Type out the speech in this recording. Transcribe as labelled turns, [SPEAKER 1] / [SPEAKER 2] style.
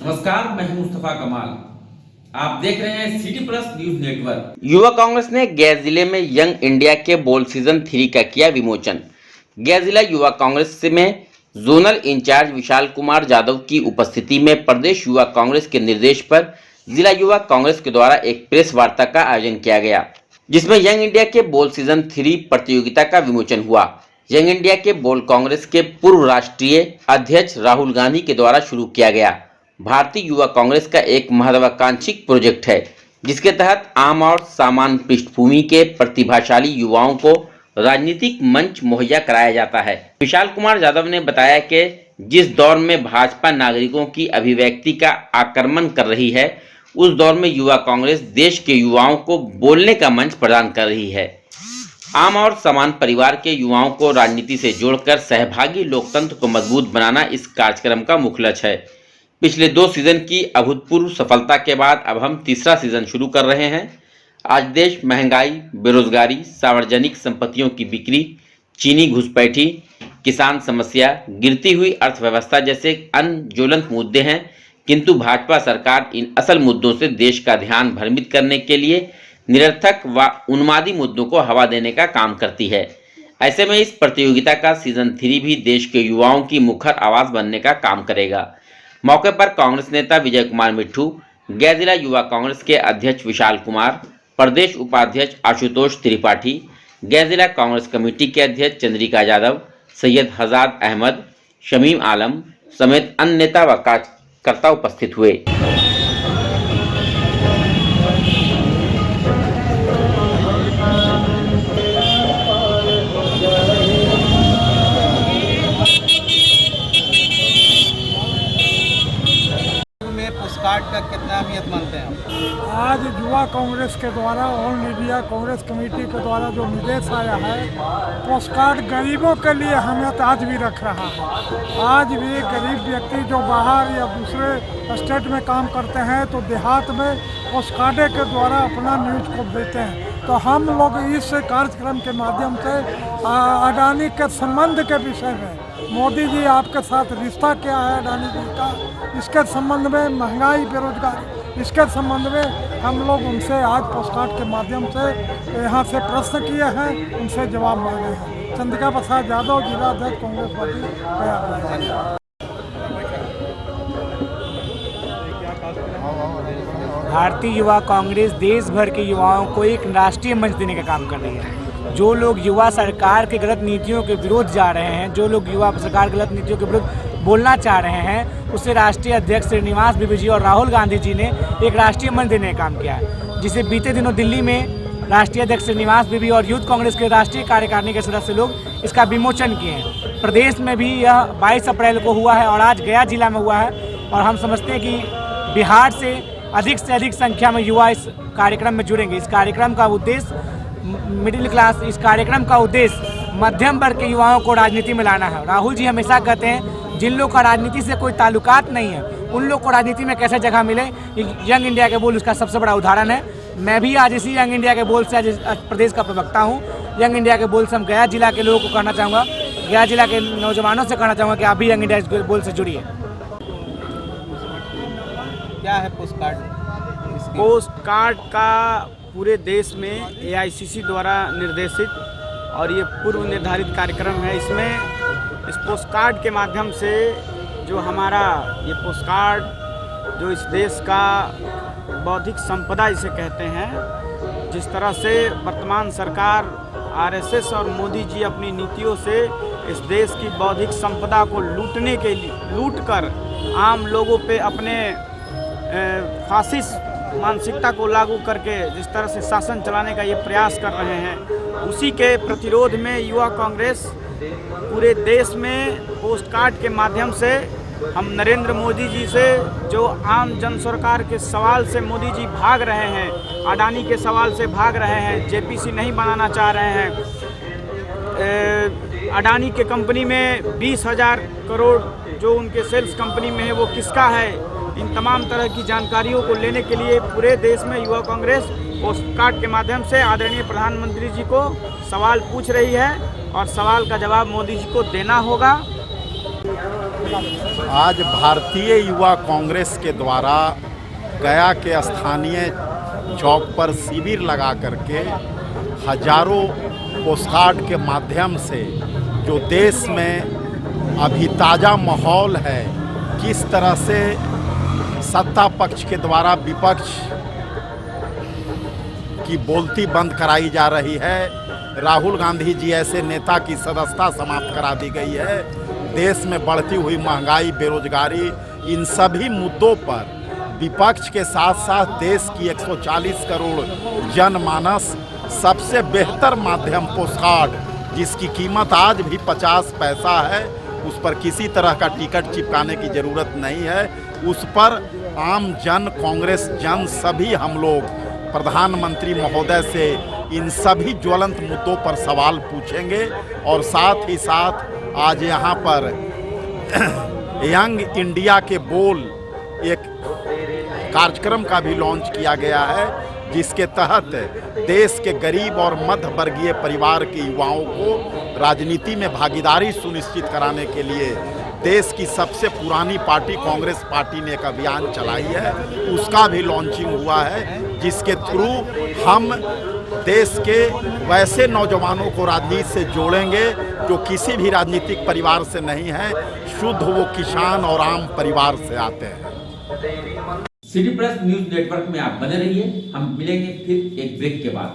[SPEAKER 1] नमस्कार, मैं हूं मुस्तफा कमाल। आप देख रहे हैं सिटी प्लस न्यूज नेटवर्क।
[SPEAKER 2] युवा कांग्रेस ने गया जिले में यंग इंडिया के बोल सीजन 3 का किया विमोचन। गया जिला युवा कांग्रेस में जोनल इंचार्ज विशाल कुमार यादव की उपस्थिति में प्रदेश युवा कांग्रेस के निर्देश पर जिला युवा कांग्रेस के द्वारा एक प्रेस वार्ता का आयोजन किया गया, जिसमें यंग इंडिया के बोल सीजन 3 प्रतियोगिता का विमोचन हुआ। यंग इंडिया के बोल कांग्रेस के पूर्व राष्ट्रीय अध्यक्ष राहुल गांधी के द्वारा शुरू किया गया भारतीय युवा कांग्रेस का एक महत्वाकांक्षी प्रोजेक्ट है, जिसके तहत आम और सामान्य पृष्ठभूमि के प्रतिभाशाली युवाओं को राजनीतिक मंच मुहैया कराया जाता है। विशाल कुमार यादव ने बताया कि जिस दौर में भाजपा नागरिकों की अभिव्यक्ति का आक्रमण कर रही है, उस दौर में युवा कांग्रेस देश के युवाओं को बोलने का मंच प्रदान कर रही है। आम और समान परिवार के युवाओं को राजनीति से जोड़कर सहभागी लोकतंत्र को मजबूत बनाना इस कार्यक्रम का मुख्य लक्ष्य है। पिछले 2 सीजन की अभूतपूर्व सफलता के बाद अब हम तीसरा सीजन शुरू कर रहे हैं। आज देश महंगाई, बेरोजगारी, सार्वजनिक संपत्तियों की बिक्री, चीनी घुसपैठी, किसान समस्या, गिरती हुई अर्थव्यवस्था जैसे अन्य ज्वलंत मुद्दे हैं, किंतु भाजपा सरकार इन असल मुद्दों से देश का ध्यान भ्रमित करने के लिए निरर्थक व उन्मादी मुद्दों को हवा देने का काम करती है। ऐसे में इस प्रतियोगिता का सीजन 3 भी देश के युवाओं की मुखर आवाज बनने का काम करेगा। मौके पर कांग्रेस नेता विजय कुमार मिट्ठू, गया जिला युवा कांग्रेस के अध्यक्ष विशाल कुमार, प्रदेश उपाध्यक्ष आशुतोष त्रिपाठी, गया जिला कांग्रेस कमेटी के अध्यक्ष चंद्रिका यादव, सैयद हजाद अहमद, शमीम आलम समेत अन्य नेता व कार्यकर्ता उपस्थित हुए।
[SPEAKER 3] पोस्टकार्ड का कितना अहमियत मानते हैं आप?
[SPEAKER 4] आज युवा कांग्रेस के द्वारा ऑल इंडिया कांग्रेस कमेटी के द्वारा जो निर्देश आया है, पोस्टकार्ड गरीबों के लिए अहमियत आज भी रख रहा है। आज भी गरीब व्यक्ति जो बाहर या दूसरे स्टेट में काम करते हैं तो देहात में पोस्टकार्ड के द्वारा अपना न्यूज को देते हैं। तो हम लोग इस कार्यक्रम के माध्यम से अडानी के संबंध के विषय में, मोदी जी आपके साथ रिश्ता क्या है अडानी जी का, इसके संबंध में, महंगाई, बेरोजगारी, इसके संबंध में हम लोग उनसे आज पोस्टकार्ड के माध्यम से यहाँ से प्रश्न किए हैं, उनसे जवाब मांगे हैं। चंद्रिका प्रसाद यादव, जिला अध्यक्ष कांग्रेस पार्टी गया।
[SPEAKER 5] भारतीय युवा कांग्रेस देश भर के युवाओं को एक राष्ट्रीय मंच देने का काम कर रही है। जो लोग युवा सरकार के गलत नीतियों के विरोध जा रहे हैं, जो लोग युवा सरकार के गलत नीतियों के विरुद्ध बोलना चाह रहे हैं, उससे राष्ट्रीय अध्यक्ष श्रीनिवास बीबी जी और राहुल गांधी जी ने एक राष्ट्रीय मंच देने का काम किया है, जिसे बीते दिनों दिल्ली में राष्ट्रीय अध्यक्ष श्रीनिवास बीबी और यूथ कांग्रेस के राष्ट्रीय कार्यकारिणी के सदस्य लोग इसका विमोचन किए हैं। प्रदेश में भी यह 22 अप्रैल को हुआ है और आज गया जिला में हुआ है। और हम समझते हैं कि बिहार से अधिक संख्या में युवा इस कार्यक्रम में जुड़ेंगे। इस कार्यक्रम का उद्देश्य मिडिल क्लास, इस कार्यक्रम का उद्देश्य मध्यम वर्ग के युवाओं को राजनीति में लाना है। राहुल जी हमेशा कहते हैं जिन लोग का राजनीति से कोई ताल्लुकात नहीं है, उन लोग को राजनीति में कैसे जगह मिले। यंग इंडिया के बोल उसका सबसे बड़ा उदाहरण है। मैं भी आज इसी यंग इंडिया के बोल से आज प्रदेश का प्रवक्ता हूँ। यंग इंडिया के बोल से हम गया जिला के लोगों को कहना चाहूँगा, गया जिला के नौजवानों से कहना चाहूँगा कि आप भी यंग इंडिया के बोल से जुड़िए।
[SPEAKER 3] क्या है पोस्टकार्ड?
[SPEAKER 6] पोस्टकार्ड का पूरे देश में AICC द्वारा निर्देशित और ये पूर्व निर्धारित कार्यक्रम है। इसमें इस पोस्टकार्ड के माध्यम से जो हमारा ये पोस्टकार्ड जो इस देश का बौद्धिक संपदा इसे कहते हैं, जिस तरह से वर्तमान सरकार RSS और मोदी जी अपनी नीतियों से इस देश की बौद्धिक संपदा को लूटने के लिए लूटकर आम लोगों पे अपने फासिस्ट मानसिकता को लागू करके जिस तरह से शासन चलाने का ये प्रयास कर रहे हैं, उसी के प्रतिरोध में युवा कांग्रेस पूरे देश में पोस्टकार्ड के माध्यम से हम नरेंद्र मोदी जी से, जो आम जन सरकार के सवाल से मोदी जी भाग रहे हैं, अडानी के सवाल से भाग रहे हैं, JPC नहीं बनाना चाह रहे हैं, अडानी के कंपनी में 20,000 करोड़ जो उनके सेल्स कंपनी में है वो किसका है, इन तमाम तरह की जानकारियों को लेने के लिए पूरे देश में युवा कांग्रेस पोस्टकार्ड के माध्यम से आदरणीय प्रधानमंत्री जी को सवाल पूछ रही है और सवाल का जवाब मोदी जी को देना होगा।
[SPEAKER 7] आज भारतीय युवा कांग्रेस के द्वारा गया के स्थानीय चौक पर शिविर लगा करके हजारों पोस्टकार्ड के माध्यम से जो देश में अभी ताज़ा माहौल है, किस तरह से सत्ता पक्ष के द्वारा विपक्ष की बोलती बंद कराई जा रही है, राहुल गांधी जी ऐसे नेता की सदस्यता समाप्त करा दी गई है, देश में बढ़ती हुई महंगाई, बेरोजगारी, इन सभी मुद्दों पर विपक्ष के साथ साथ देश की 140 करोड़ जनमानस सबसे बेहतर माध्यम पोस्टकार्ड, जिसकी कीमत आज भी 50 पैसा है, उस पर किसी तरह का टिकट चिपकाने की ज़रूरत नहीं है, उस पर आम जन, कांग्रेस जन, सभी हम लोग प्रधानमंत्री महोदय से इन सभी ज्वलंत मुद्दों पर सवाल पूछेंगे। और साथ ही साथ आज यहाँ पर यंग इंडिया के बोल एक कार्यक्रम का भी लॉन्च किया गया है, जिसके तहत देश के गरीब और मध्य वर्गीय परिवार के युवाओं को राजनीति में भागीदारी सुनिश्चित कराने के लिए देश की सबसे पुरानी पार्टी कांग्रेस पार्टी ने एक अभियान चलाई है, उसका भी लॉन्चिंग हुआ है, जिसके थ्रू हम देश के वैसे नौजवानों को राजनीति से जोड़ेंगे जो किसी भी राजनीतिक परिवार से नहीं है, शुद्ध वो किसान और आम परिवार से आते हैं।
[SPEAKER 1] सिटी प्लस न्यूज नेटवर्क में आप बने रहिए, हम मिलेंगे फिर एक ब्रेक के बाद।